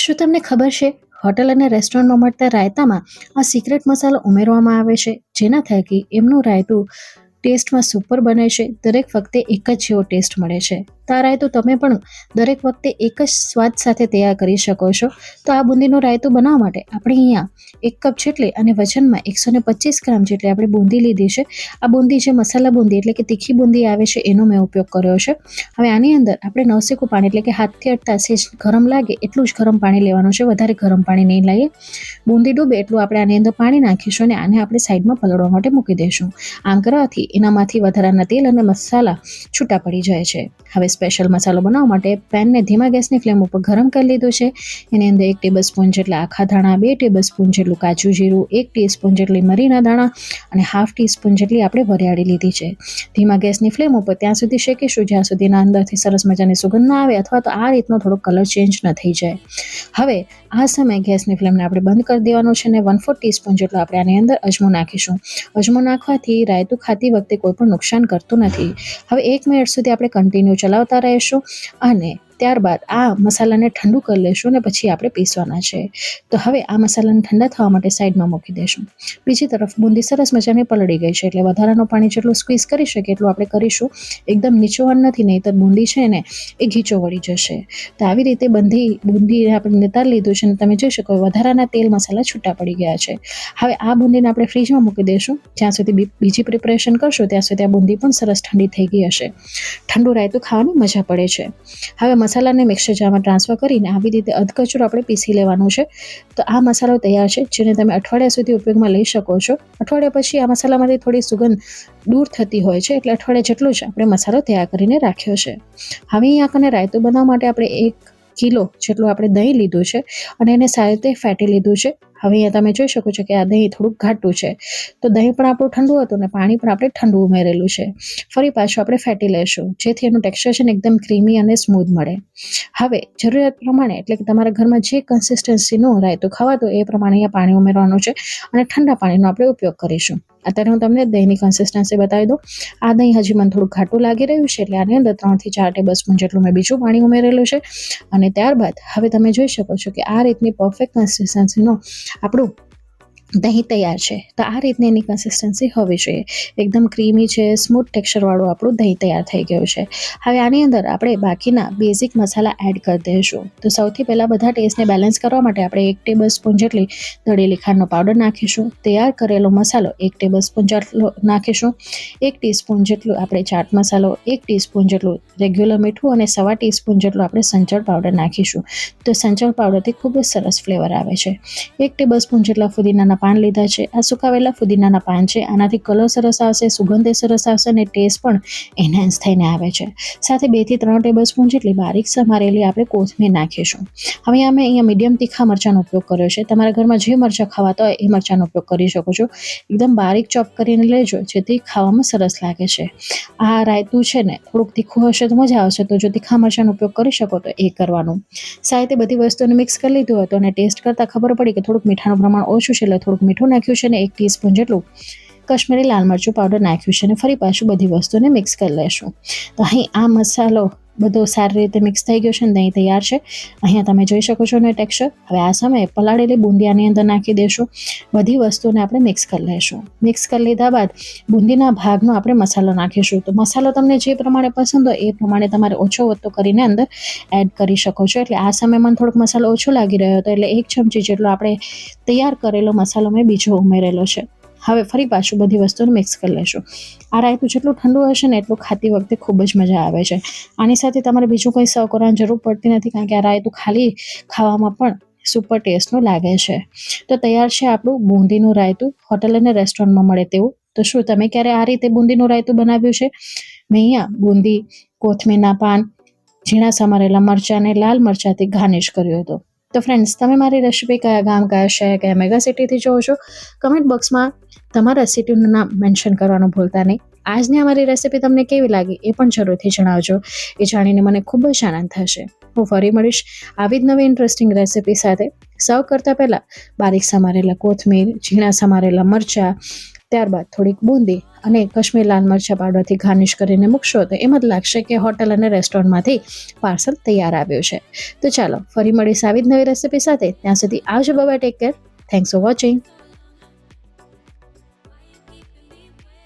શું તમને ખબર છે હોટલ અને રેસ્ટોરન્ટમાં મળતા રાયતામાં આ સિક્રેટ મસાલો ઉમેરવામાં આવે છે જેના થકી એમનું રાયતું ટેસ્ટમાં સુપર બને છે. દરેક વખતે એક જ જેવો ટેસ્ટ મળે છે. તો આ રાયતું તમે પણ દરેક વખતે એક જ સ્વાદ સાથે તૈયાર કરી શકો છો. તો આ બુંદીનું રાયતું બનાવવા માટે આપણે અહીંયા 1 કપ જેટલી અને વજનમાં 125 ગ્રામ જેટલી આપણે બુંદી લીધી છે. આ બુંદી જે મસાલા બુંદી એટલે કે તીખી બુંદી આવે છે એનો મેં ઉપયોગ કર્યો છે. હવે આની અંદર આપણે નવસેકું પાણી એટલે કે હાથથી અડતા સેજ ગરમ લાગે એટલું જ ગરમ પાણી લેવાનું છે, વધારે ગરમ પાણી નહીં લઈએ. બુંદી ડૂબે એટલું આપણે આની અંદર પાણી નાખીશું અને આને આપણે સાઈડમાં પલળવા માટે મૂકી દઈશું. આમ કરવાથી એનામાંથી વધારાના તેલ અને મસાલા છૂટા પડી જાય છે. હવે સ્પેશિયલ મસાલો બનાવવા માટે પેનને ધીમા ગેસની ફ્લેમ ઉપર ગરમ કરી લીધું છે. એની અંદર 1 ટેબલસ્પૂન જેટલા આખા ધાણા, 2 ટેબલસ્પૂન જેટલું કાચું જીરું, 1 ટીસ્પૂન જેટલી મરીના દાણા અને હાફ ટીસ્પૂન જેટલી આપણે વરિયાળી લીધી છે. ધીમા ગેસની ફ્લેમ ઉપર ત્યાં સુધી શેકીશું જ્યાં સુધીના અંદરથી સરસ મજાની સુગંધ ના આવે અથવા તો આ રીતનો થોડો કલર ચેન્જ ન થઈ જાય. હવે આ સમયે ગેસની ફ્લેમને આપણે બંધ કરી દેવાનું છે અને 1/4 ટીસ્પૂન જેટલો આપણે આની અંદર અજમો નાખીશું. અજમો નાખવાથી રાયતું ખાતી વખતે કોઈ પણ નુકસાન કરતું નથી. હવે 1 મિનિટ સુધી આપણે કન્ટિન્યુ ચલાવતા રહીશું અને ત્યારબાદ આ મસાલાને ઠંડુ કરી લઈશું અને પછી આપણે પીસવાના છે. તો હવે આ મસાલાને ઠંડા થવા માટે સાઈડમાં મૂકી દઈશું. બીજી તરફ બુંદી સરસ મજાની પલળી ગઈ છે એટલે વધારાનું પાણી જેટલું સ્ક્વીઝ કરી શકે એટલું આપણે કરીશું. એકદમ નીચોવાનું નથી, નહીં તો બુંદી છે ને એ ઘીચો વળી જશે. તો આવી રીતે બુંદી આપણે નિતાર લીધું છે અને તમે જોઈ શકો વધારાના તેલ મસાલા છૂટા પડી ગયા છે. હવે આ બુંદીને આપણે ફ્રીજમાં મૂકી દઈશું. જ્યાં સુધી બીજી પ્રિપરેશન કરશું ત્યાં સુધી આ બુંદી પણ સરસ ઠંડી થઈ ગઈ હશે. ઠંડુ રાયતું ખાવાની મજા પડે છે. હવે મસાલાને મિક્સર જારમાં ટ્રાન્સફર કરીને આવી રીતે અધકચરું આપણે પીસી લેવાનું છે. તો આ મસાલો તૈયાર છે જેને તમે અઠવાડિયા સુધી ઉપયોગમાં લઈ શકો છો. અઠવાડિયા પછી આ મસાલામાંથી થોડી સુગંધ દૂર થતી હોય છે એટલે અઠવાડિયા જેટલો જ આપણે મસાલો તૈયાર કરીને રાખ્યો છે. હવે અહીંયા કને રાયતું બનાવવા માટે આપણે 1 કિલો જેટલું આપણે દહીં લીધું છે અને એને સારી રીતે ફેટી લીધું છે. હવે અહીંયા તમે જોઈ શકો છો કે આ દહીં થોડુંક ઘાટું છે. તો દહીં પણ આપણું ઠંડુ હતું અને પાણી પણ આપણે ઠંડુ ઉમેરેલું છે. ફરી પાછું આપણે ફેટી લઈશું જેથી એનું ટેક્સચર છે ને એકદમ ક્રીમી અને સ્મૂધ મળે. હવે જરૂરિયાત પ્રમાણે એટલે કે તમારા ઘરમાં જે કન્સિસ્ટન્સીનું રાયતું ખવાતું એ પ્રમાણે અહીંયા પાણી ઉમેરવાનું છે અને ઠંડા પાણીનો આપણે ઉપયોગ કરીશું. અત્યારે હું તમને દહીંની કન્સિસ્ટન્સી બતાવી દઉં. આ દહીં હજી મને થોડું ઘાટું લાગી રહ્યું છે એટલે આની અંદર 3 થી 4 ટેબલસ્પૂન જેટલું મેં બીજું પાણી ઉમેરેલું છે અને ત્યારબાદ હવે તમે જોઈ શકો છો કે આ રીતની પરફેક્ટ કન્સિસ્ટન્સીનો આપણું દહીં તૈયાર છે. તો આ રીતની એની કન્સિસ્ટન્સી હોવી જોઈએ. એકદમ ક્રીમી છે, સ્મૂથ ટેક્સચરવાળું આપણું દહીં તૈયાર થઈ ગયું છે. હવે આની અંદર આપણે બાકીના બેઝિક મસાલા એડ કરી દઈશું. તો સૌથી પહેલાં બધા ટેસ્ટને બેલેન્સ કરવા માટે આપણે 1 ટેબલસ્પૂન જેટલી દળેલી ખાંડનો પાવડર નાખીશું. તૈયાર કરેલો મસાલો 1 ટેબલસ્પૂન જેટલો નાખીશું. 1 ટીસ્પૂન જેટલું આપણે ચાટ મસાલો, 1 ટીસ્પૂન જેટલું રેગ્યુલર મીઠું અને 1/4 ટીસ્પૂન જેટલું આપણે સંચળ પાવડર નાખીશું. તો સંચળ પાવડરથી ખૂબ જ સરસ ફ્લેવર આવે છે. 1 ટેબલસ્પૂન જેટલા ફુદીનાના પાન લીધા છે. આ સુકાવેલા ફુદીનાના પાન છે. આનાથી કલર સરસ આવશે, સુગંધ સરસ આવશે અને ટેસ્ટ પણ એનહાન્સ થઈને આવે છે. સાથે 2 થી 3 ટેબલસ્પૂન જેટલી બારીક સમારેલી આપણે કોથમીર નાખીશું. હવે અમે અહીંયા મીડિયમ તીખા મરચાંનો ઉપયોગ કર્યો છે. તમારા ઘરમાં જે મરચાં ખવાતા હોય એ મરચાંનો ઉપયોગ કરી શકો છો. એકદમ બારીક ચોપ કરીને લેજો જેથી ખાવામાં સરસ લાગે છે. આ રાયતું છે ને થોડુંક તીખું હશે તો મજા આવશે, તો જો તીખા મરચાંનો ઉપયોગ કરી શકો તો એ કરવાનું. સાથે બધી વસ્તુને મિક્સ કરી લીધું હતું અને ટેસ્ટ કરતાં ખબર પડી કે થોડુંક મીઠાનું પ્રમાણ ઓછું છે એટલે થોડુંક મીઠું નાખ્યું છે અને 1 ટીસ્પૂન જેટલું કશ્મીરી લાલ મરચું પાવડર નાખ્યું છે અને ફરી પાછું બધી વસ્તુને મિક્સ કરી લેશું. તો અહીં આ મસાલો બધો સારી રીતે મિક્સ થઈ ગયો છે અને દહીં તૈયાર છે. અહીંયા તમે જોઈ શકો છો એનું ટેક્સચર. હવે આ સમયે પલાળેલી બુંદીયાની અંદર નાખી દઈશું. બધી વસ્તુને આપણે મિક્સ કરી લઈશું. મિક્સ કરી લીધા બાદ બુંદીના ભાગનો આપણે મસાલો નાખીશું. તો મસાલો તમને જે પ્રમાણે પસંદ હોય એ પ્રમાણે તમારે ઓછો વધતો કરીને અંદર એડ કરી શકો છો. એટલે આ સમયે મને થોડોક મસાલો ઓછો લાગી રહ્યો હતો એટલે 1 ચમચી જેટલો આપણે તૈયાર કરેલો મસાલો મેં બીજો ઉમેરેલો છે. હવે ફરી પાછું બધી વસ્તુને મિક્સ કરી લઈશું. આ રાયતું જેટલું ઠંડુ હશે ને એટલું ખાતી વખતે ખૂબ જ મજા આવે છે. આની સાથે તમારે બીજું કંઈ સર્વ કરવાની જરૂર પડતી નથી કારણ કે આ રાયતું ખાલી ખાવામાં પણ સુપર ટેસ્ટનું લાગે છે. તો તૈયાર છે આપણું બુંદીનું રાયતું, હોટલ અને રેસ્ટોરન્ટમાં મળે તેવું. તો શું તમે ક્યારે આ રીતે બુંદીનું રાયતું બનાવ્યું છે? મેં અહીંયા બુંદી, કોથમીરના પાન, ઝીણા સમારેલા મરચાં અને લાલ મરચાંથી ગાર્નિશ કર્યો હતો. તો ફ્રેન્ડ્સ, તમે મારી રેસિપી કયા ગામ, કયા શહેર, કયા મેગા સિટીથી જોવો છો? કમેન્ટ બોક્સમાં તમારા સિટીનું નામ મેન્શન કરવાનું ભૂલતા નહીં. આજની અમારી રેસિપી તમને કેવી લાગી એ પણ જરૂરથી જણાવજો. એ જાણીને મને ખૂબ જ આનંદ થશે. હું ફરી મળીશ આવી જ નવી ઇન્ટરેસ્ટિંગ રેસિપી સાથે. સર્વ કરતાં પહેલાં બારીક સમારેલા કોથમીર, ઝીણા સમારેલા મરચાં, ત્યારબાદ થોડીક બુંદી અને કાશ્મીર લાલ મરચાં પાવડરથી ગાર્નિશ કરીને મૂકશો તો એમ જ લાગશે કે હોટલ અને રેસ્ટોરન્ટમાંથી પાર્સલ તૈયાર આવ્યું છે. તો ચાલો ફરી મળીશ આવી જ નવી રેસીપી સાથે. ત્યાં સુધી આવજો, bye, take care. Thanks for watching.